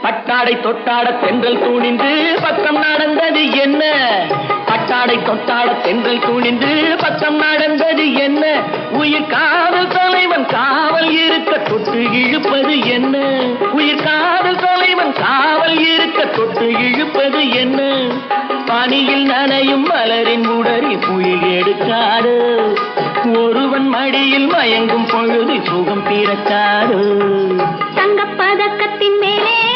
பட்டாடை தொட்டாட தென்றல் துணிந்து பக்கம் நடந்தது என்ன? பட்டாடை தொட்டாட தென்றல் துணிந்து பக்கம் நடந்தது என்ன? உயிர் காதல் தலைவன் காவல் இருக்க தொட்டு இழுப்பது என்ன? உயிர் காதல் தலைவன் காவல் இருக்க தொட்டு இழுப்பது என்ன? பனியில் நனையும் மலரின் உடறி புயல் எடுக்காது. ஒருவன் மடியில் மயங்கும் பொழுது சுகம் பிறக்காது. தங்கப்பதக்கத்தின் மேலே